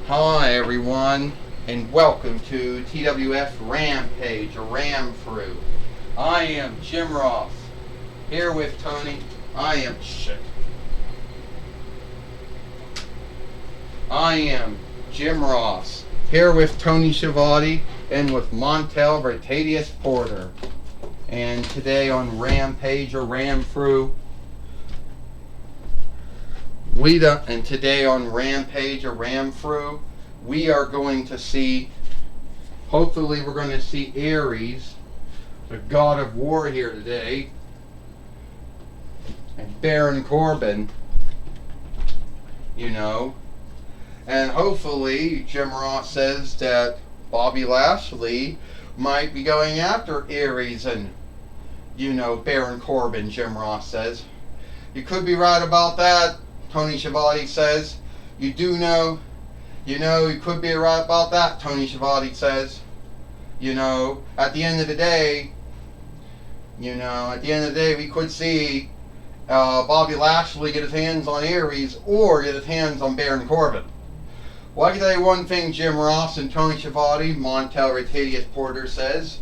Hi everyone, and welcome to TWF Rampage, a ram through. I am Jim Ross, here with Tony. I am Jim Ross, here with Tony Schiavone and with Montel Vertadius Porter. And today on Rampage, or ram through, we are going to see, hopefully we're going to see Ares, the god of war here today, and Baron Corbin, and hopefully Jim Ross says that Bobby Lashley might be going after Ares and, Baron Corbin, Jim Ross says. You could be right about that, Tony Schiavone says. You could be right about that, Tony Schiavone says. At the end of the day, we could see Bobby Lashley get his hands on Ares or get his hands on Baron Corbin. Well, I can tell you one thing, Jim Ross and Tony Schiavone, Montel Retadius Porter says.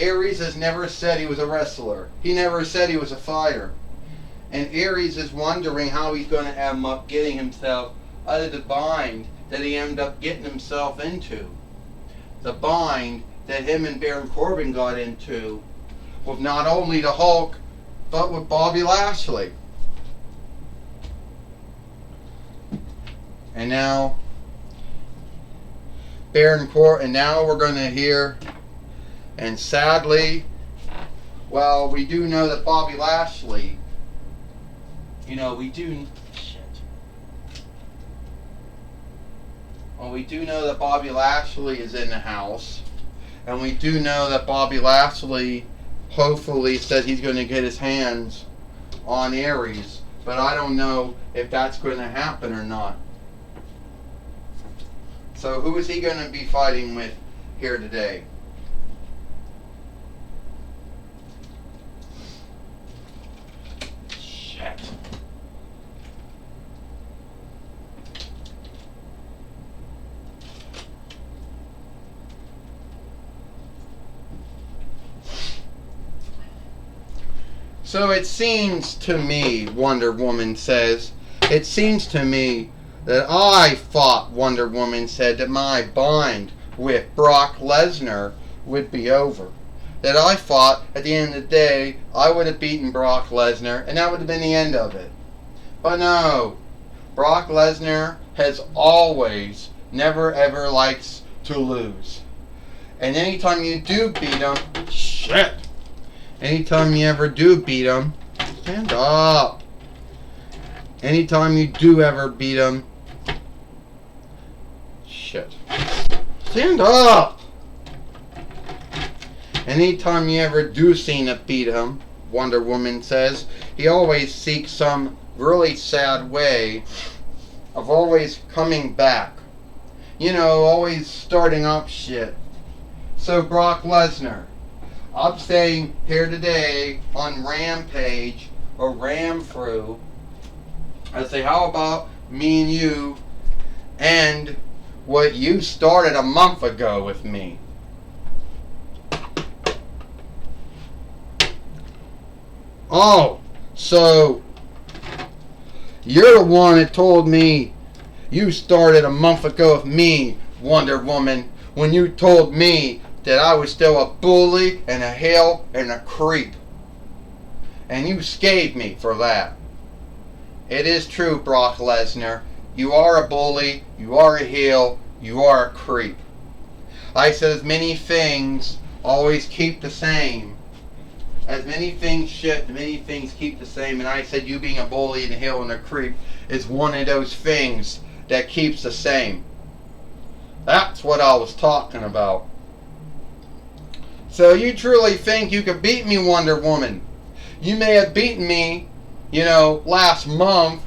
Ares has never said he was a wrestler. He never said he was a fighter. And Ares is wondering how he's going to end up getting himself out of the bind that he ended up getting himself into. The bind that him and Baron Corbin got into with not only the Hulk, but with Bobby Lashley. And now we're going to hear, and sadly, well, we do know that Bobby Lashley, we do know that Bobby Lashley is in the house, and we do know that Bobby Lashley hopefully said he's going to get his hands on Ares, but I don't know if that's going to happen or not. So who is he going to be fighting with here today? Shit. So it seems to me, Wonder Woman says, it seems to me that I thought, Wonder Woman said, that my bind with Brock Lesnar would be over. That I thought at the end of the day I would have beaten Brock Lesnar and that would have been the end of it. But no, Brock Lesnar has always, never ever likes to lose. And anytime you do beat him, anytime you ever do beat him, stand up. Anytime you do ever beat him, stand up. Anytime you ever do seem to beat him, Wonder Woman says, he always seeks some really sad way of always coming back. Always starting up shit. So Brock Lesnar, I'm saying here today on Rampage, or Ram Through, I say, how about me and you end what you started a month ago with me? Oh, so you're the one that told me you started a month ago with me, Wonder Woman, when you told me that I was still a bully and a heel and a creep. And you scared me for that. It is true, Brock Lesnar. You are a bully, you are a heel, you are a creep. I said as many things always keep the same. As many things shift, many things keep the same. And I said you being a bully and a heel and a creep is one of those things that keeps the same. That's what I was talking about. So you truly think you could beat me, Wonder Woman? You may have beaten me, last month.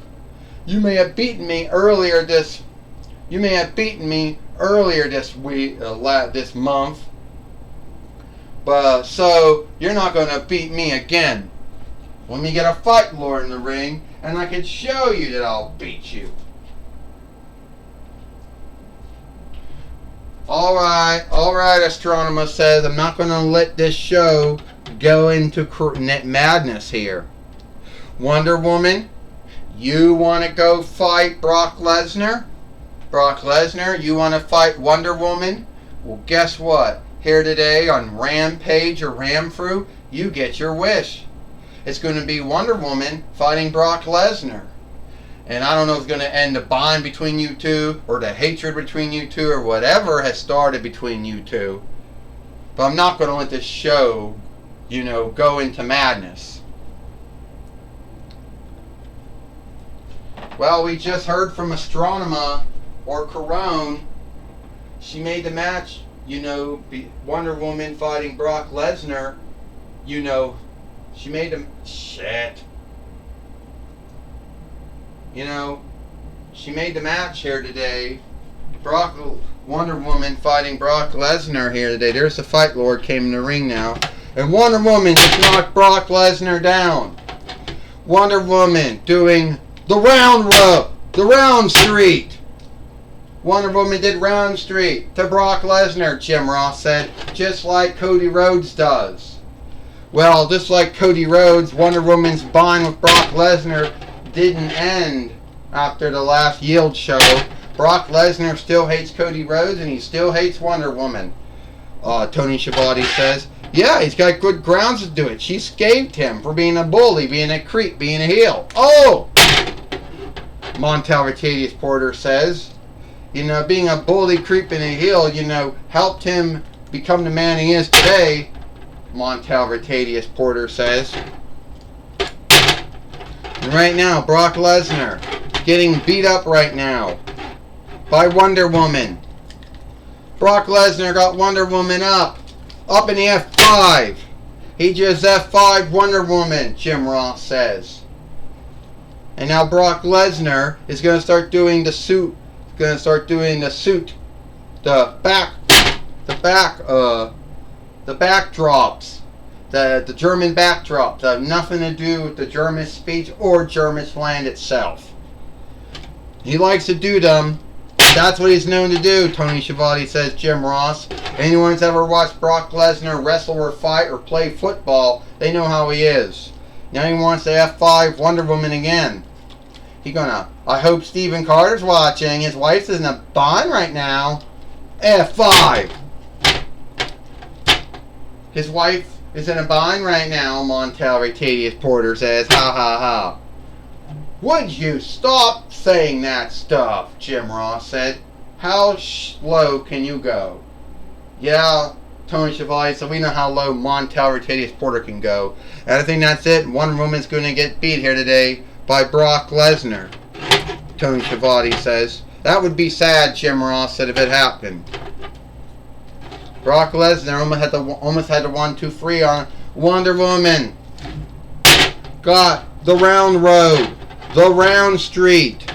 You may have beaten me earlier this week, this month. But so you're not going to beat me again. Let me get a fight lord in the ring, and I can show you that I'll beat you. Alright, Astronomer says, I'm not going to let this show go into net madness here. Wonder Woman, you want to go fight Brock Lesnar? Brock Lesnar, you want to fight Wonder Woman? Well, guess what? Here today on Rampage or Ramfru, you get your wish. It's going to be Wonder Woman fighting Brock Lesnar. And I don't know if it's going to end the bond between you two, or the hatred between you two, or whatever has started between you two. But I'm not going to let this show, go into madness. Well, we just heard from Astronema, or Corone. She made the match, Wonder Woman fighting Brock Lesnar. She made them. Shit. She made the match here today. Wonder Woman fighting Brock Lesnar here today. There's the Fight Lord came in the ring now. And Wonder Woman just knocked Brock Lesnar down. Wonder Woman doing the round street. Wonder Woman did round street to Brock Lesnar, Jim Ross said, just like Cody Rhodes does. Well, just like Cody Rhodes, Wonder Woman's bond with Brock Lesnar didn't end after the last Yield show. Brock Lesnar still hates Cody Rhodes and he still hates Wonder Woman. Tony Schiavone says, yeah, he's got good grounds to do it. She scathed him for being a bully, being a creep, being a heel. Oh! Montel Rotadius Porter says, being a bully, creep, and a heel, helped him become the man he is today. Montel Rotadius Porter says. And right now, Brock Lesnar getting beat up right now by Wonder Woman. Brock Lesnar got Wonder Woman up in the F5. He just F5'd Wonder Woman, Jim Ross says. And now Brock Lesnar is going to start doing the suit. He's going to start doing the suit, the backdrops. The German backdrop that have nothing to do with the German speech or German land itself. He likes to do them. That's what he's known to do, Tony Schiavone says, Jim Ross. Anyone who's ever watched Brock Lesnar wrestle or fight or play football, they know how he is. Now he wants to F5 Wonder Woman again. I hope Stephen Carter's watching. His wife's in a bind right now. F5. His wife is in a bind right now, Montel Rotadius Porter says. Ha ha ha. Would you stop saying that stuff? Jim Ross said. How low can you go? Yeah, Tony Schiavone, so we know how low Montel Rotadius Porter can go. And I think that's it. Wonder Woman's going to get beat here today by Brock Lesnar, Tony Schiavone says. That would be sad, Jim Ross said, if it happened. Brock Lesnar almost had the 1-2-3 on Wonder Woman. Got the round road. The round street.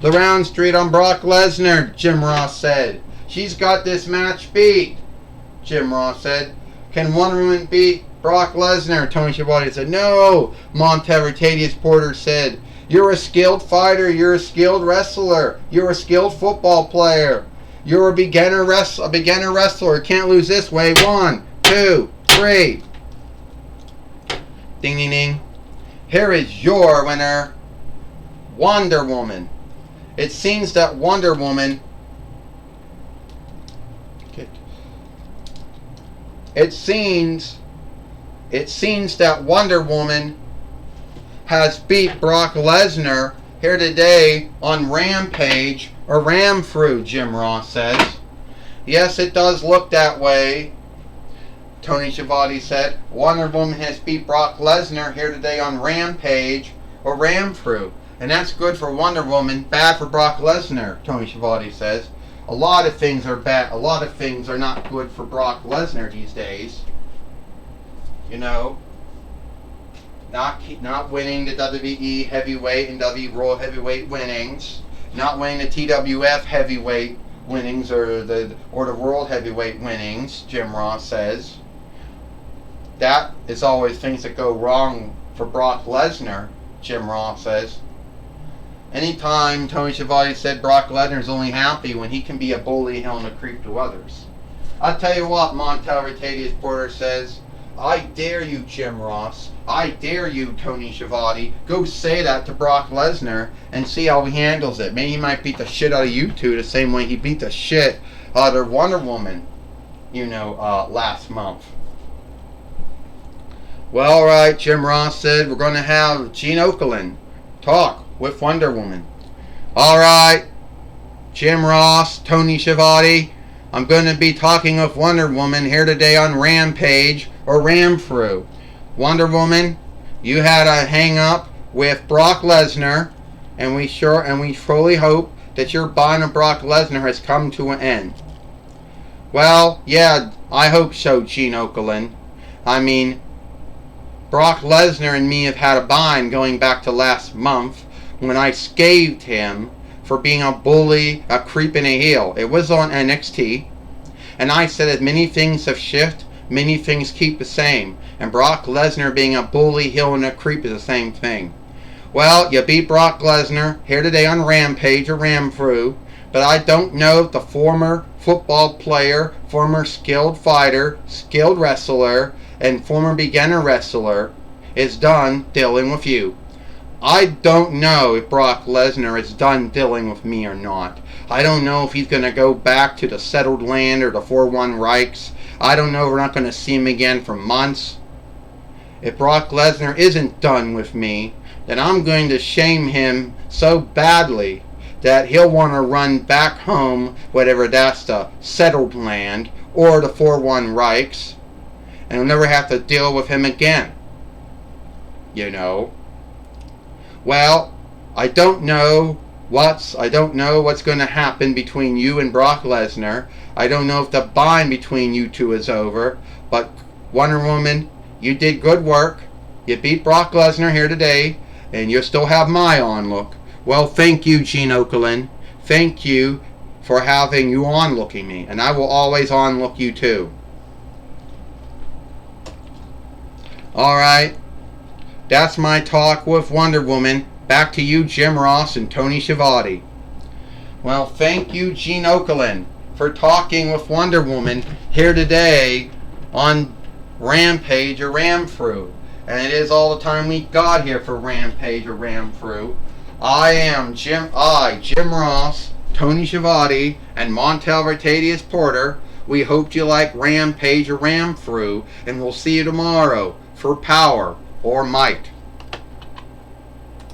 The round street on Brock Lesnar, Jim Ross said. She's got this match beat, Jim Ross said. Can Wonder Woman beat Brock Lesnar? Tony Schiavone said. No, Montel Rotadius Porter said. You're a skilled fighter. You're a skilled wrestler. You're a skilled football player. You're a beginner wrestler. Can't lose this way. 1, 2, 3. Ding, ding, ding. Here is your winner, Wonder Woman. It seems that Wonder Woman... It seems that Wonder Woman has beat Brock Lesnar here today on Rampage, or Ramfru, Jim Ross says. Yes, it does look that way, Tony Schiavone said. Wonder Woman has beat Brock Lesnar here today on Rampage, or Ramfru. And that's good for Wonder Woman, bad for Brock Lesnar, Tony Schiavone says. A lot of things are bad. A lot of things are not good for Brock Lesnar these days. Not winning the WWE heavyweight and WWE Raw heavyweight winnings, not winning the TWF heavyweight winnings or the world heavyweight winnings, Jim Ross says. That is always things that go wrong for Brock Lesnar, Jim Ross says. Anytime Tony Schiavone said Brock Lesnar's only happy when he can be a bully, hell, and a creep to others. I tell you what, Montel Rotadius Porter says, I dare you, Jim Ross. I dare you, Tony Schiavone. Go say that to Brock Lesnar and see how he handles it. Maybe he might beat the shit out of you two the same way he beat the shit out of Wonder Woman, last month. Well, alright, Jim Ross said we're going to have Gene Okerlund talk with Wonder Woman. Alright, Jim Ross, Tony Schiavone, I'm going to be talking with Wonder Woman here today on Rampage or Ramfru. Wonder Woman, you had a hang up with Brock Lesnar, and we truly hope that your bond of Brock Lesnar has come to an end. Well, yeah, I hope so, Gene Okerlund. I mean, Brock Lesnar and me have had a bind going back to last month when I scathed him for being a bully, a creep, and a heel. It was on NXT, and I said that many things have shifted, many things keep the same, and Brock Lesnar being a bully, heel, and a creep is the same thing. Well, you beat Brock Lesnar here today on Rampage or Ramfru, but I don't know if the former football player, former skilled fighter, skilled wrestler, and former beginner wrestler is done dealing with you. I don't know if Brock Lesnar is done dealing with me or not. I don't know if he's going to go back to the settled land or the 4-1 Reichs. I don't know if we're not going to see him again for months. If Brock Lesnar isn't done with me, then I'm going to shame him so badly that he'll want to run back home, whatever that's the settled land or the 4-1 Reichs, and we'll never have to deal with him again. Well, I don't know what's going to happen between you and Brock Lesnar. I don't know if the bind between you two is over, but Wonder Woman, you did good work. You beat Brock Lesnar here today, and you still have my onlook. Well, thank you, Gene Okerlund. Thank you for having you onlooking me, and I will always onlook you too. Alright, that's my talk with Wonder Woman. Back to you, Jim Ross and Tony Schiavone. Well, thank you, Gene Okerlund, for talking with Wonder Woman here today on Rampage or Ramfru. And it is all the time we got here for Rampage or Ramfru. I am Jim Ross, Tony Schiavone, and Montel Rotadius Porter. We hope you like Rampage or Ramfru, and we'll see you tomorrow for Power or Might.